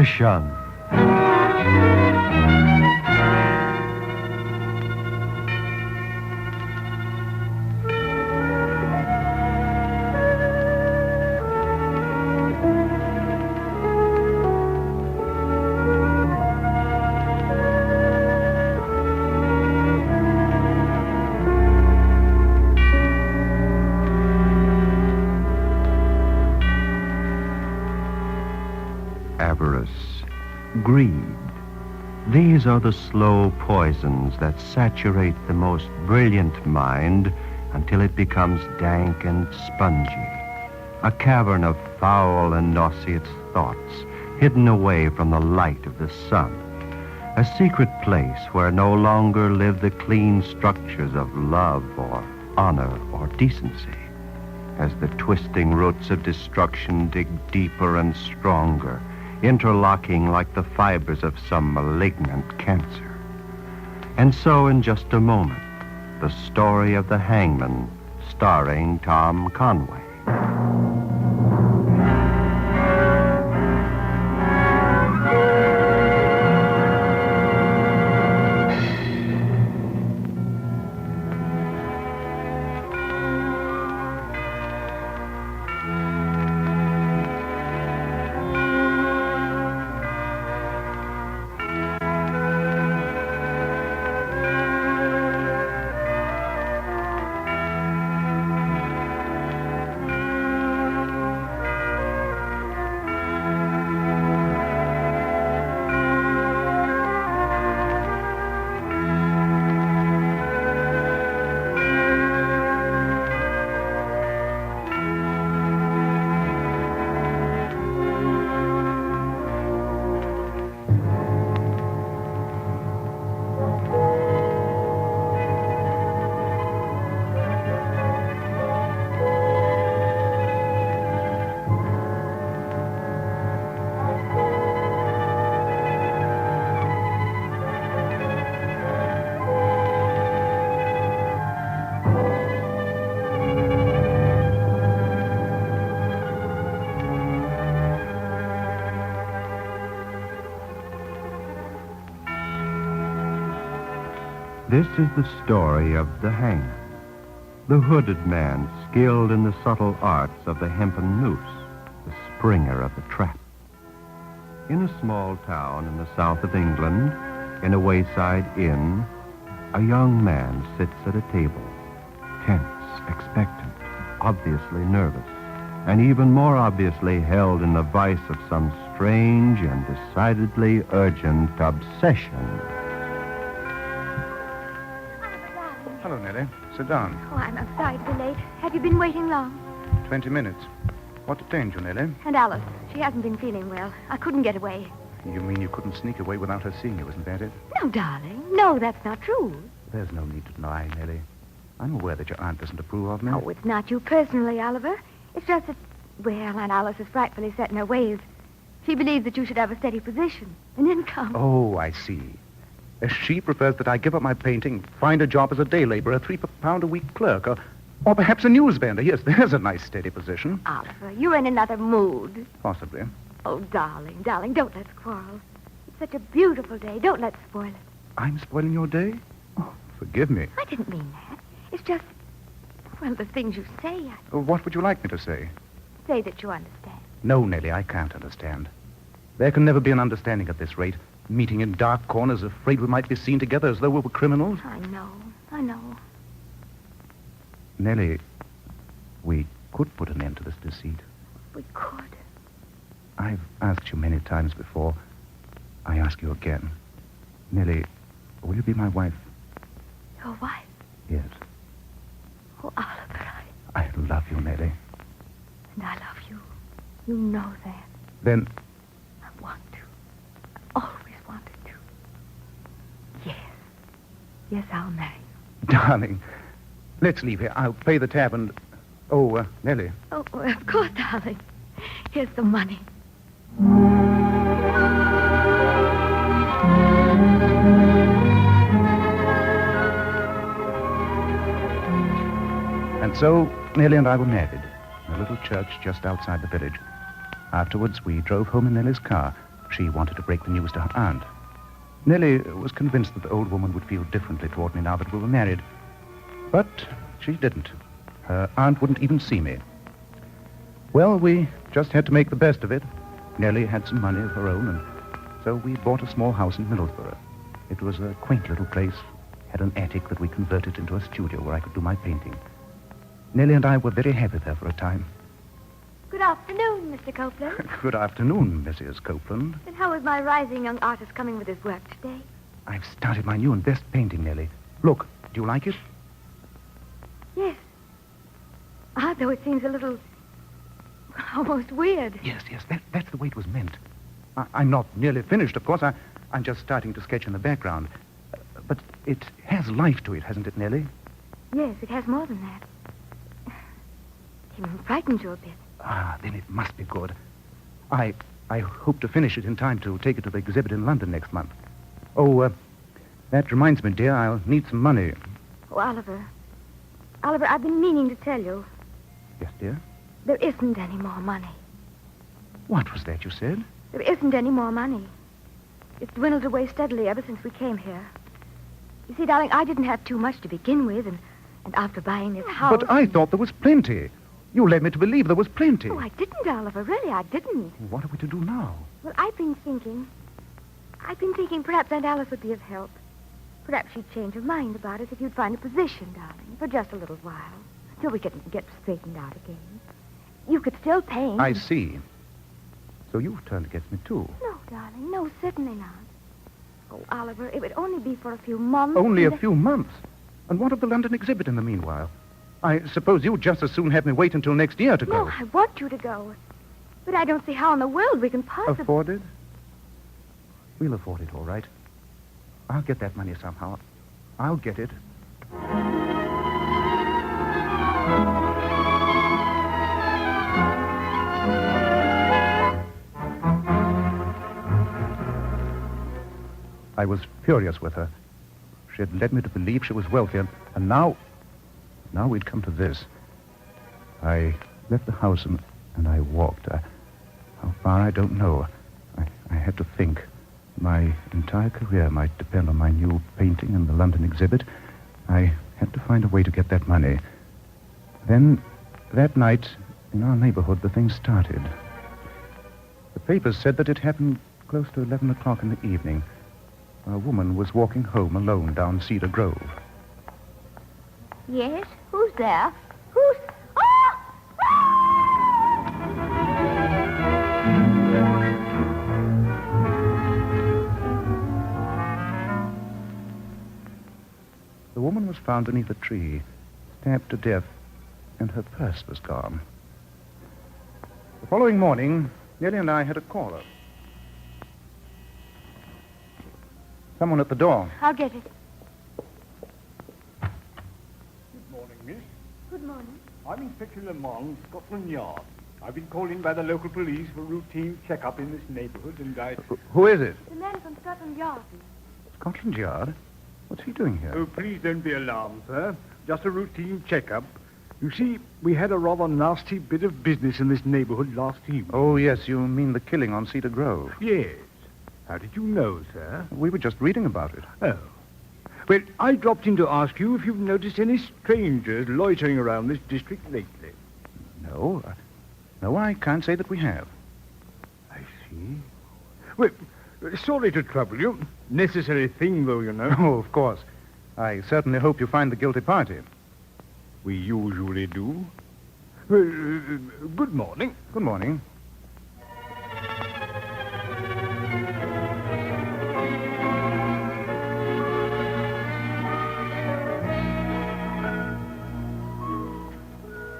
Obsession. Avarice, greed. These are the slow poisons that saturate the most brilliant mind until it becomes dank and spongy, a cavern of foul and nauseous thoughts hidden away from the light of the sun, a secret place where no longer live the clean structures of love or honor or decency, as the twisting roots of destruction dig deeper and stronger, interlocking like the fibers of some malignant cancer. And so, in just a moment, the story of the Hangman, starring Tom Conway. This is the story of the Hangman, the hooded man skilled in the subtle arts of the hempen noose, the springer of the trap. In a small town in the south of England, in a wayside inn, a young man sits at a table, tense, expectant, obviously nervous, and even more obviously held in the vice of some strange and decidedly urgent obsession. Hello, Nellie. Sit down. Oh, I'm sorry to be late. Have you been waiting long? 20 minutes. What detained you, Nellie? And Alice. She hasn't been feeling well. I couldn't get away. You mean you couldn't sneak away without her seeing you, isn't that it? No, darling. No, that's not true. There's no need to deny, Nellie. I'm aware that your aunt doesn't approve of me. Oh, it's not you personally, Oliver. It's just that, well, Aunt Alice is frightfully set in her ways. She believes that you should have a steady position, an income. Oh, I see. She prefers that I give up my painting, find a job as a day laborer, £3 per pound a week clerk, or perhaps a newsvendor. Yes, there's a nice steady position. Oliver, you're in another mood. Possibly. Oh, darling, don't let's quarrel. It's such a beautiful day. Don't let's spoil it. I'm spoiling your day? Oh, forgive me. I didn't mean that. It's just, well, the things you say. What would you like me to say? Say that you understand. No, Nellie, I can't understand. There can never be an understanding at this rate. Meeting in dark corners, afraid we might be seen together as though we were criminals. I know. Nellie, we could put an end to this deceit. We could. I've asked you many times before. I ask you again. Nellie, will you be my wife? Your wife? Yes. Oh, Oliver, I love you, Nellie. And I love you. You know that. Then... I want to. I've always wanted to. Yes. Yes, I'll marry you. Darling, let's leave here. I'll pay the tab and... Oh, Nellie. Oh, of course, darling. Here's the money. And so, Nellie and I were married in a little church just outside the village. Afterwards, we drove home in Nellie's car, She wanted to break the news to her aunt. Nellie was convinced that the old woman would feel differently toward me now that we were married. But she didn't. Her aunt wouldn't even see me. Well, we just had to make the best of it. Nellie had some money of her own, and so we bought a small house in Middlesbrough. It was a quaint little place. Had an attic that we converted into a studio where I could do my painting. Nellie and I were very happy there for a time. Good afternoon, Mr. Copeland. Good afternoon, Mrs. Copeland. And how is my rising young artist coming with his work today? I've started my new and best painting, Nellie. Look, do you like it? Yes. Although it seems a little... almost weird. Yes, that's the way it was meant. I'm not nearly finished, of course. I'm just starting to sketch in the background. But it has life to it, hasn't it, Nellie? Yes, it has more than that. It even frightens you a bit. Ah, then it must be good. I hope to finish it in time to take it to the exhibit in London next month. Oh, that reminds me, dear, I'll need some money. Oh, Oliver. Oliver, I've been meaning to tell you. Yes, dear? There isn't any more money. What was that you said? There isn't any more money. It's dwindled away steadily ever since we came here. You see, darling, I didn't have too much to begin with, and after buying this house... But I thought there was plenty. You led me to believe there was plenty. Oh, I didn't, Oliver. Really, I didn't. What are we to do now? Well, I've been thinking perhaps Aunt Alice would be of help. Perhaps she'd change her mind about us if you'd find a position, darling, for just a little while, till we could get straightened out again. You could still paint. I see. So you've turned against me, too. No, darling, no, certainly not. Oh, Oliver, it would only be for a few months. Only a few months? And what of the London exhibit in the meanwhile? I suppose you'd just as soon have me wait until next year to go. No, I want you to go. But I don't see how in the world we can possibly... Afford it? We'll afford it, all right. I'll get that money somehow. I'll get it. I was furious with her. She had led me to believe she was wealthy, and now we'd come to this. I left the house and I walked. How far, I don't know. I had to think. My entire career might depend on my new painting in the London exhibit. I had to find a way to get that money. Then, that night, in our neighborhood, the thing started. The papers said that it happened close to 11 o'clock in the evening. A woman was walking home alone down Cedar Grove. Yes? Who's there? Who's... Oh! The woman was found beneath a tree, stabbed to death, and her purse was gone. The following morning, Nellie and I had a caller. Someone at the door. I'll get it. Good morning, miss. Good morning. I'm Inspector Lamont, Scotland Yard. I've been called in by the local police for a routine checkup in this neighborhood, and I... Who is it? The man from Scotland Yard. Scotland Yard? What's he doing here? Oh, please don't be alarmed, sir. Just a routine checkup. You see, we had a rather nasty bit of business in this neighborhood last evening. Oh, yes, you mean the killing on Cedar Grove. Yes. How did you know, sir? We were just reading about it. Oh. Well, I dropped in to ask you if you've noticed any strangers loitering around this district lately. No. No, I can't say that we have. I see. Well, sorry to trouble you. Necessary thing, though, you know. Oh, of course. I certainly hope you find the guilty party. We usually do. Well, good morning. Good morning.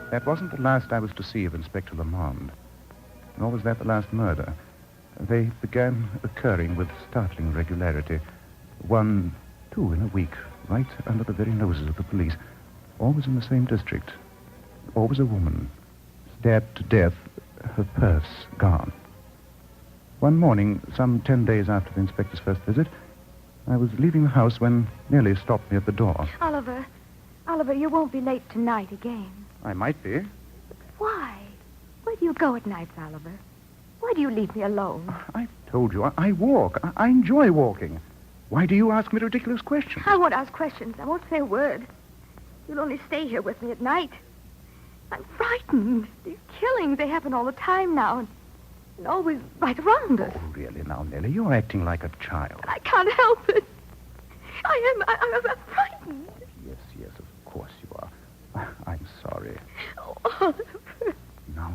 That wasn't the last I was to see of Inspector Lamond. Nor was that the last murder. They began occurring with startling regularity. 1, 2 in a week, right under the very noses of the police. Always in the same district. Always a woman. Stabbed to death, her purse gone. One morning, some 10 days after the inspector's first visit, I was leaving the house when Nellie stopped me at the door. Oliver, you won't be late tonight again. I might be. Why? Where do you go at nights, Oliver? Why Why do you leave me alone? I told you, I walk. I enjoy walking. Why do you ask me ridiculous questions? I won't ask questions. I won't say a word. You'll only stay here with me at night. I'm frightened. These killings, they happen all the time now, and always right around us. Oh, really now, Nellie, you're acting like a child. I can't help it. I'm frightened. Yes, of course you are. I'm sorry. Oh, Oliver. Now,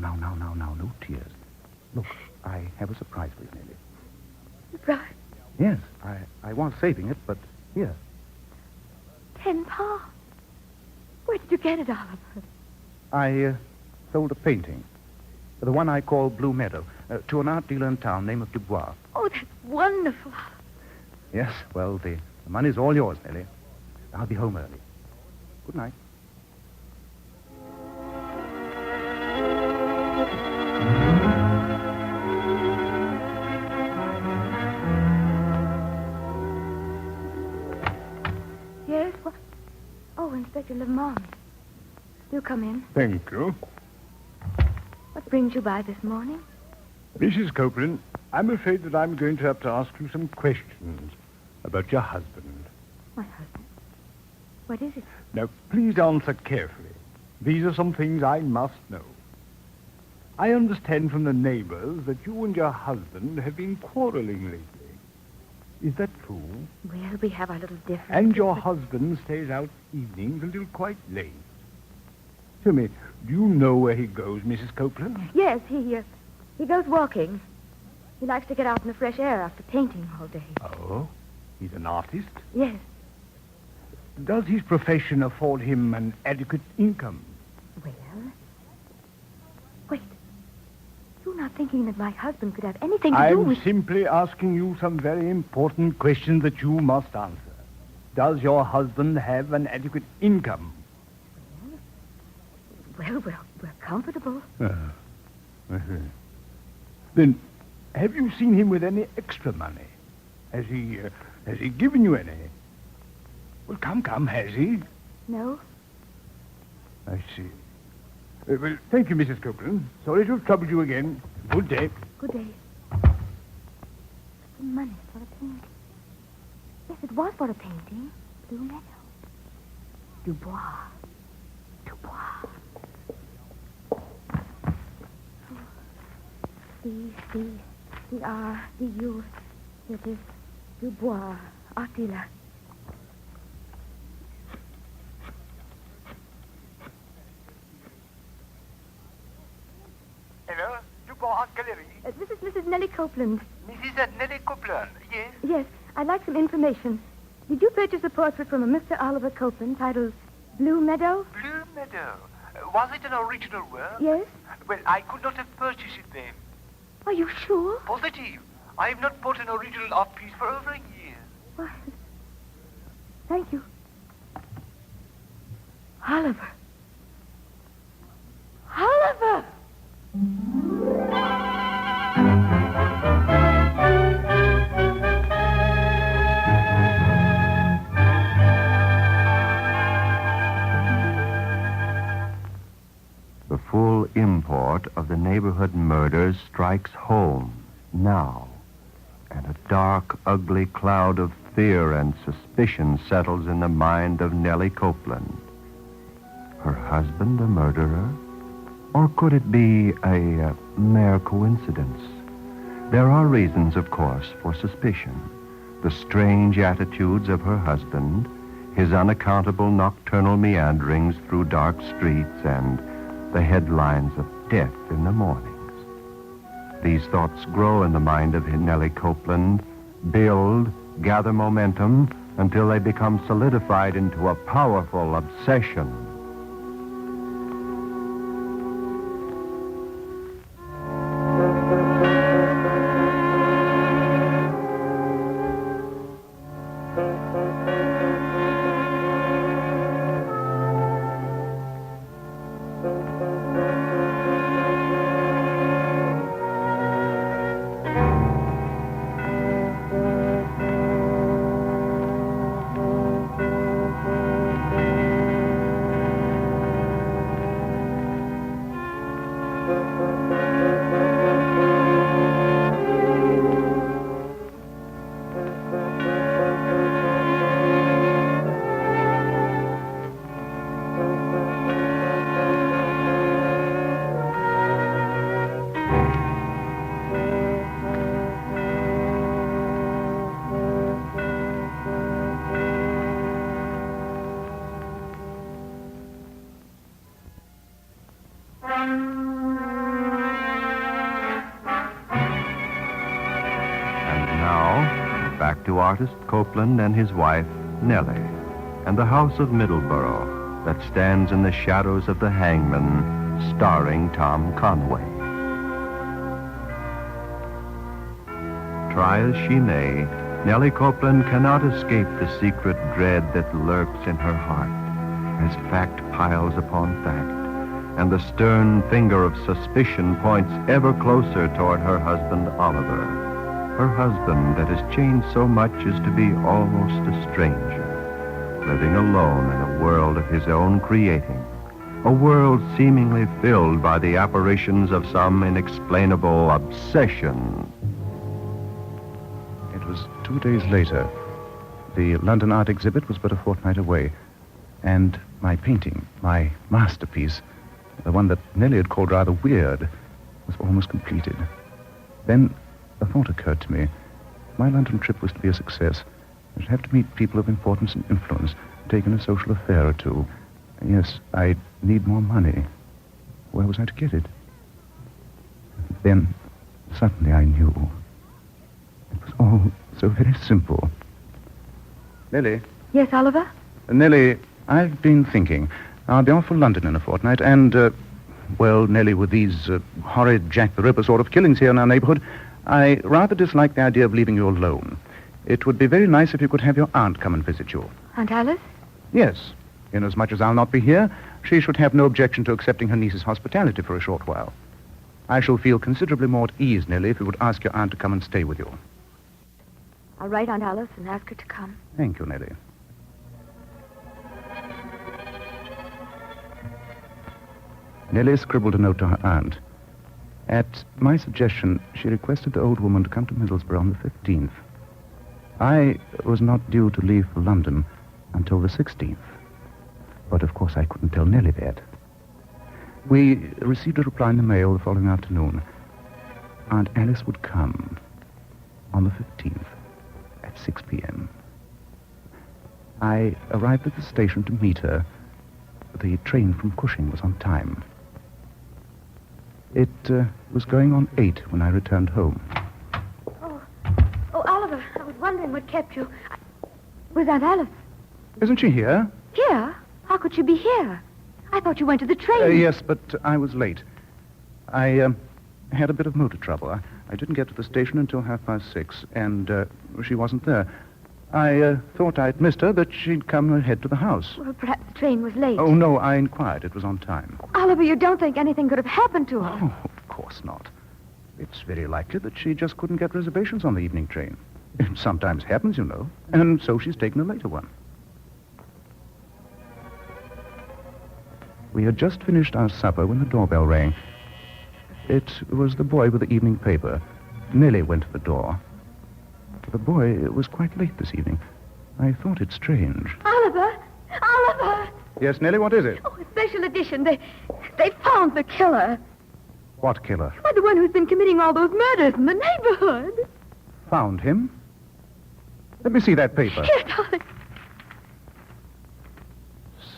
no tears. Look, I have a surprise for you, Nellie. Surprise. Yes, I was saving it, but here. £10. Where did you get it, Oliver? I sold a painting, the one I call Blue Meadow, to an art dealer in town named Dubois. Oh, that's wonderful. Yes, well, the money's all yours, Nellie. I'll be home early. Good night. Yes, what? Oh, Inspector Lamont. Do come in. Thank you. What brings you by this morning? Mrs. Copeland, I'm afraid that I'm going to have to ask you some questions about your husband. My husband. What is it? Now, please answer carefully. These are some things I must know. I understand from the neighbors that you and your husband have been quarreling lately. Is that true? Well, we have our little differences. And your but- husband stays out evenings until quite late. Tell me, do you know where he goes, Mrs. Copeland? Yes, he goes walking. He likes to get out in the fresh air after painting all day. Oh, he's an artist? Yes. Does his profession afford him an adequate income? Well, wait. You're not thinking that my husband could have anything to do I'm with... simply asking you some very important questions that you must answer. Does your husband have an adequate income? Well, we're comfortable. Then, have you seen him with any extra money? Has he given you any? Well, come, has he? No? I see. Well, thank you, Mrs. Copeland. Sorry to have troubled you again. Good day. Good day. The money for a painting. Yes, it was for a painting. Blue Meadow. Dubois. D-R-D-U. It is Dubois. Art dealer. Hello, Dubois Art Gallery. This is Mrs. Nellie Copeland. Mrs. Nellie Copeland, yes? Yes, I'd like some information. Did you purchase a portrait from a Mr. Oliver Copeland titled Blue Meadow? Blue Meadow. Was it an original work? Yes? Well, I could not have purchased it then. Are you sure? Positive. I have not bought an original art piece for over a year. What? Thank you. Oliver. Oliver! The full import of the neighborhood murders strikes home now, and a dark, ugly cloud of fear and suspicion settles in the mind of Nellie Copeland. Her husband a murderer? Or could it be a mere coincidence? There are reasons, of course, for suspicion. The strange attitudes of her husband, his unaccountable nocturnal meanderings through dark streets, and the headlines of death in the mornings. These thoughts grow in the mind of Nellie Copeland, build, gather momentum, until they become solidified into a powerful obsession. And now, back to artist Copeland and his wife, Nellie, and the house of Middleborough that stands in the shadows of the Hangman, starring Tom Conway. Try as she may, Nellie Copeland cannot escape the secret dread that lurks in her heart as fact piles upon fact, and the stern finger of suspicion points ever closer toward her husband, Oliver. Her husband that has changed so much as to be almost a stranger, living alone in a world of his own creating, a world seemingly filled by the apparitions of some inexplainable obsession. It was 2 days later. The London art exhibit was but a fortnight away, and my painting, my masterpiece, the one that Nellie had called rather weird, was almost completed. Then a thought occurred to me. My London trip was to be a success. I should have to meet people of importance and influence, take in a social affair or two. Yes, I'd need more money. Where was I to get it? Then, suddenly I knew. It was all so very simple. Nellie? Yes, Oliver? Nellie, I've been thinking. I'll be off for London in a fortnight, and, well, Nellie, with these horrid Jack the Ripper sort of killings here in our neighborhood, I rather dislike the idea of leaving you alone. It would be very nice if you could have your aunt come and visit you. Aunt Alice? Yes. Inasmuch as I'll not be here, she should have no objection to accepting her niece's hospitality for a short while. I shall feel considerably more at ease, Nellie, if you would ask your aunt to come and stay with you. I'll write Aunt Alice and ask her to come. Thank you, Nellie. Nellie scribbled a note to her aunt. At my suggestion, she requested the old woman to come to Middlesbrough on the 15th. I was not due to leave for London until the 16th. But, of course, I couldn't tell Nellie that. We received a reply in the mail the following afternoon. Aunt Alice would come on the 15th at 6 p.m. I arrived at the station to meet her. The train from Cushing was on time. It was going on 8 when I returned home. Oh, Oliver, I was wondering what kept you. Where's Aunt Alice? Isn't she here? Here? How could she be here? I thought you went to the train. Yes, but I was late. I had a bit of motor trouble. I didn't get to the station until 6:30, and she wasn't there. I thought I'd missed her, that she'd come ahead to the house. Well, perhaps the train was late. Oh, no, I inquired. It was on time. Oliver, you don't think anything could have happened to her? Oh, of course not. It's very likely that she just couldn't get reservations on the evening train. It sometimes happens, you know. And so she's taken a later one. We had just finished our supper when the doorbell rang. It was the boy with the evening paper. Nellie went to the door. The boy was quite late this evening. I thought it strange. Oliver! Oliver! Yes, Nellie, what is it? Oh, a special edition. They found the killer. What killer? Why, the one who's been committing all those murders in the neighborhood. Found him? Let me see that paper. Here, darling.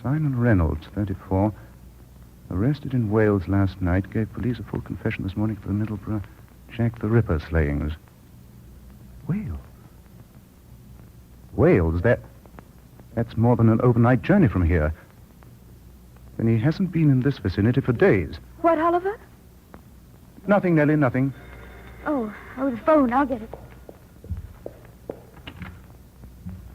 Simon Reynolds, 34. Arrested in Wales last night. Gave police a full confession this morning for the Middlesbrough Jack the Ripper slayings. Wales? Wales? That's more than an overnight journey from here. Then he hasn't been in this vicinity for days. What, Oliver? Nothing, Nellie, nothing. Oh, the phone. I'll get it.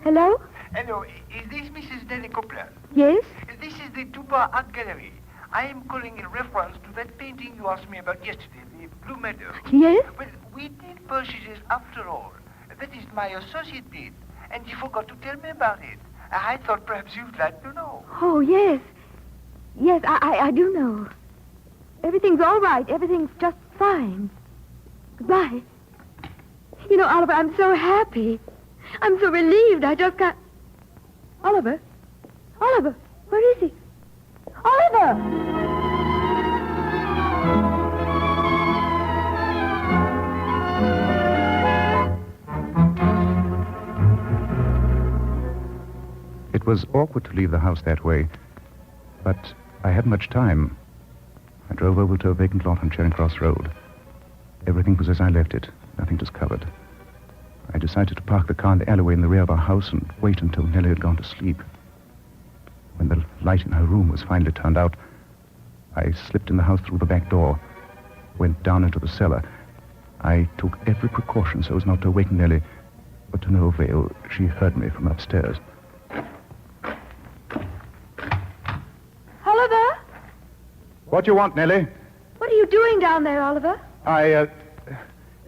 Hello? Hello, is this Mrs. Nellie Copeland? Yes? This is the Dubois Art Gallery. I am calling in reference to that painting you asked me about yesterday, the Blue Meadow. Yes? Well, we did purchase it after all. That is, my associate did, and he forgot to tell me about it. I thought perhaps you'd like to know. Oh, yes. Yes, I do know. Everything's all right. Everything's just fine. Goodbye. You know, Oliver, I'm so happy. I'm so relieved. I just got... Oliver? Oliver, where is he? Oliver! It was awkward to leave the house that way, but I hadn't much time. I drove over to a vacant lot on Charing Cross Road. Everything was as I left it, nothing discovered. I decided to park the car in the alleyway in the rear of our house and wait until Nellie had gone to sleep. When the light in her room was finally turned out, I slipped in the house through the back door, went down into the cellar. I took every precaution so as not to awaken Nellie, but to no avail. She heard me from upstairs. Oliver? What do you want, Nellie? What are you doing down there, Oliver?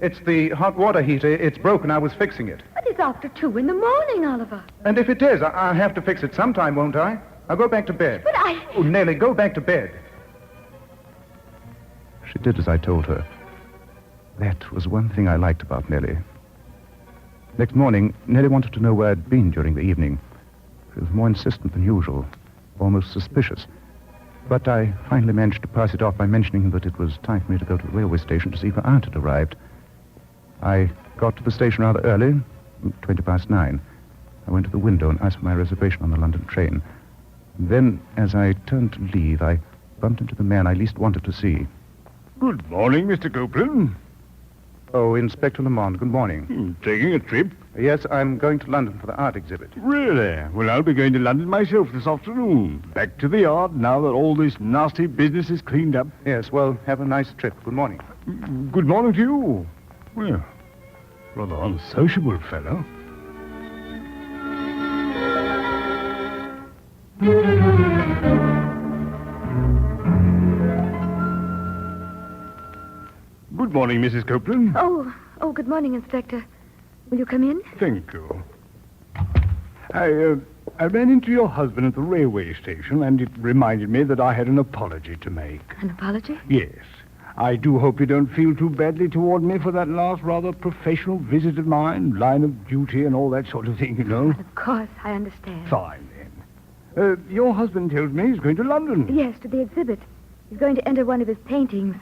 It's the hot water heater. It's broken. I was fixing it. But it's after 2 in the morning, Oliver. And if it is, I'll have to fix it sometime, won't I? I'll go back to bed. But Oh, Nellie, go back to bed. She did as I told her. That was one thing I liked about Nellie. Next morning, Nellie wanted to know where I'd been during the evening. She was more insistent than usual, almost suspicious. But I finally managed to pass it off by mentioning that it was time for me to go to the railway station to see if her aunt had arrived. I got to the station rather early, 9:20. I went to the window and asked for my reservation on the London train. Then, as I turned to leave, I bumped into the man I least wanted to see. Good morning, Mr. Copeland. Oh, Inspector Lamont, good morning. Taking a trip? Yes, I'm going to London for the art exhibit. Really? Well, I'll be going to London myself this afternoon. Back to the yard now that all this nasty business is cleaned up. Yes, well, have a nice trip. Good morning. Good morning to you. Well, rather unsociable fellow. Good morning, Mrs. Copeland. Oh, good morning, Inspector. Will you come in? Thank you. I ran into your husband at the railway station, and it reminded me that I had an apology to make. An apology? Yes. I do hope you don't feel too badly toward me for that last rather professional visit of mine, line of duty and all that sort of thing, you know. Well, of course, I understand. Fine, then. Your husband tells me he's going to London. Yes, to the exhibit. He's going to enter one of his paintings.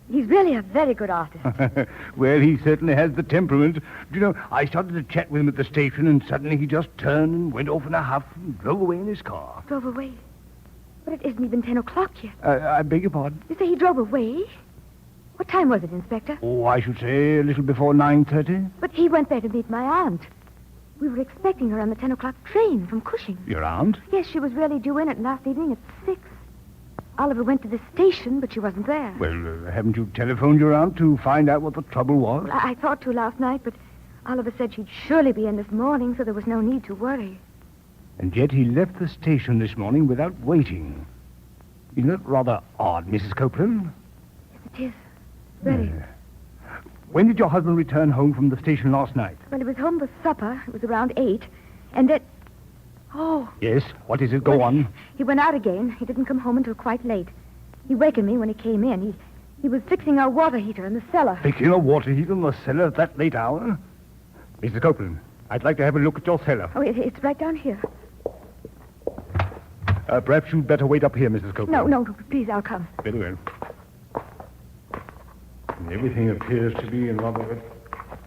He's really a very good artist. Well, he certainly has the temperament. Do you know, I started to chat with him at the station, and suddenly he just turned and went off in a huff and drove away in his car. Drove away? But it isn't even 10 o'clock yet. I beg your pardon? You say he drove away? What time was it, Inspector? Oh, I should say a little before 9:30. But he went there to meet my aunt. We were expecting her on the 10 o'clock train from Cushing. Your aunt? Yes, she was really due in it last evening at 6. Oliver went to the station, but she wasn't there. Well, haven't you telephoned your aunt to find out what the trouble was? Well, I thought to last night, but Oliver said she'd surely be in this morning, so there was no need to worry. And yet he left the station this morning without waiting. Isn't that rather odd, Mrs. Copeland? Yes, it is. Very. When did your husband return home from the station last night? Well, he was home for supper. It was around 8. And then... Oh. Yes, what is it? Go on. He went out again. He didn't come home until quite late. He wakened me when he came in. He was fixing our water heater in the cellar. Fixing a water heater in the cellar at that late hour? Mr. Copeland, I'd like to have a look at your cellar. Oh, it's right down here. Perhaps you'd better wait up here, Mrs. Copeland. No, please, I'll come. Very well. Everything appears to be in rather...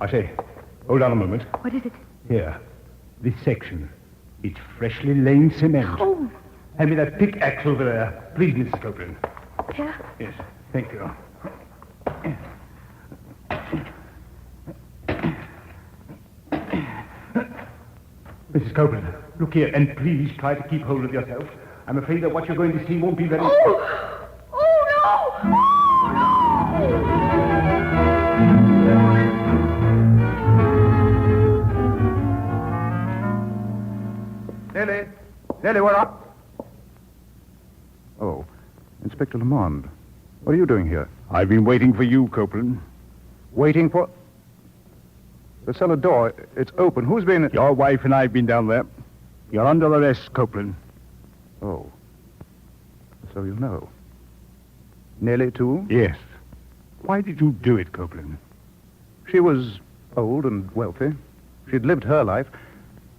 I say, hold on a moment. What is it? Here, this section. It's freshly laid cement. Oh. Hand me that pickaxe over there. Please, Mrs. Copeland. Here? Yes, thank you. Mrs. Copeland, look here, and please try to keep hold of yourself. I'm afraid that what you're going to see won't be very... Oh! Oh, no! Oh, no! Nellie, we're up. Oh, Inspector Lamont. What are you doing here? I've been waiting for you, Copeland. Waiting for... The cellar door, it's open. Who's been... Your wife and I have been down there. You're under arrest, Copeland. Oh. So you know. Nellie, too? Yes. Why did you do it, Copeland? She was old and wealthy. She'd lived her life.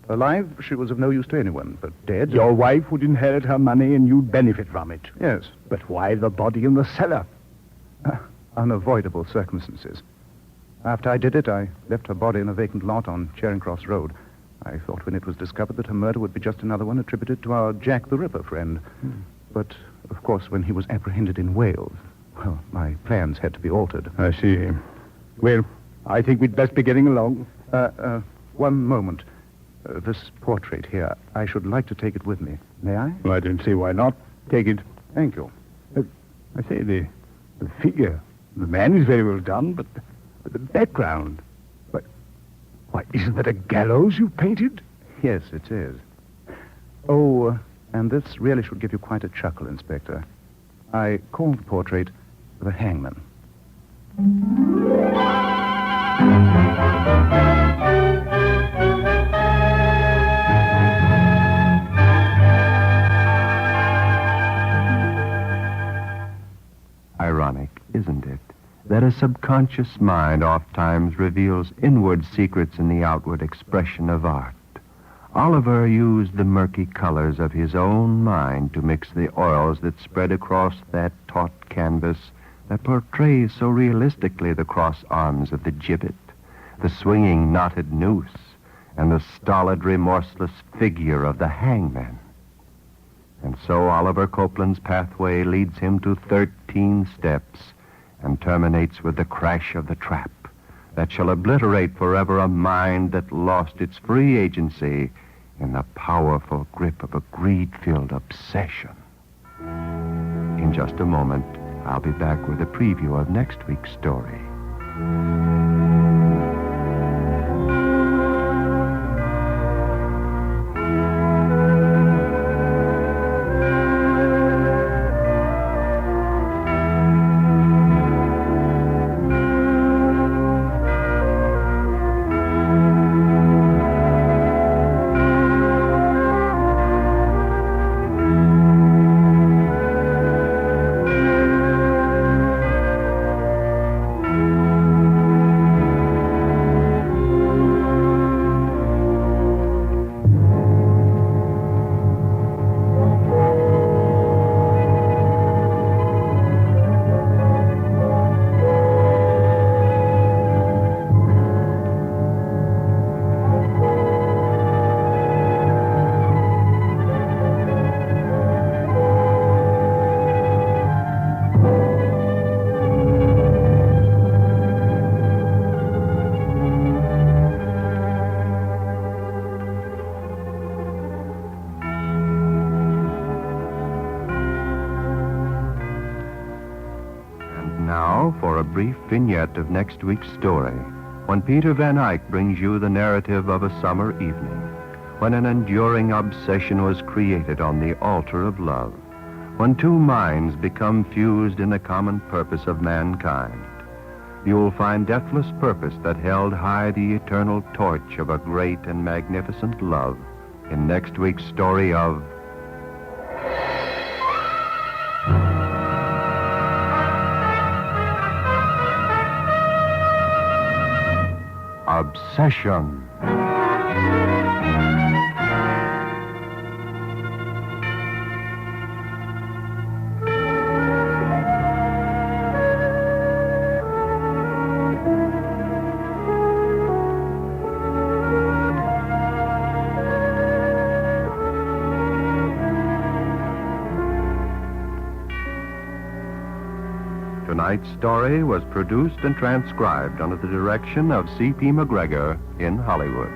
Alive, she was of no use to anyone, but dead... Your wife would inherit her money and you'd benefit from it. Yes. But why the body in the cellar? Unavoidable circumstances. After I did it, I left her body in a vacant lot on Charing Cross Road. I thought when it was discovered that her murder would be just another one attributed to our Jack the Ripper friend. But Of course, when he was apprehended in Wales, well, my plans had to be altered. I see. Well, I think we'd best be getting along. One moment. This portrait here, I should like to take it with me. May I? Well, I don't see why not. Take it. Thank you. I say, the figure, the man is very well done, but the background. Why, isn't that a gallows you painted? Yes, it is. Oh, and this really should give you quite a chuckle, Inspector. I called the portrait the Hangman. Ironic, isn't it, that a subconscious mind oftentimes reveals inward secrets in the outward expression of art. Oliver used the murky colors of his own mind to mix the oils that spread across that taut canvas that portrays so realistically the cross arms of the gibbet, the swinging knotted noose, and the stolid, remorseless figure of the hangman. And so Oliver Copeland's pathway leads him to 13 steps and terminates with the crash of the trap that shall obliterate forever a mind that lost its free agency in the powerful grip of a greed-filled obsession. In just a moment, I'll be back with a preview of next week's story. Now for a brief vignette of next week's story, when Peter Van Eyck brings you the narrative of a summer evening, when an enduring obsession was created on the altar of love, when two minds become fused in the common purpose of mankind. You'll find deathless purpose that held high the eternal torch of a great and magnificent love in next week's story of Obsession. Tonight's story was produced and transcribed under the direction of C.P. MacGregor in Hollywood.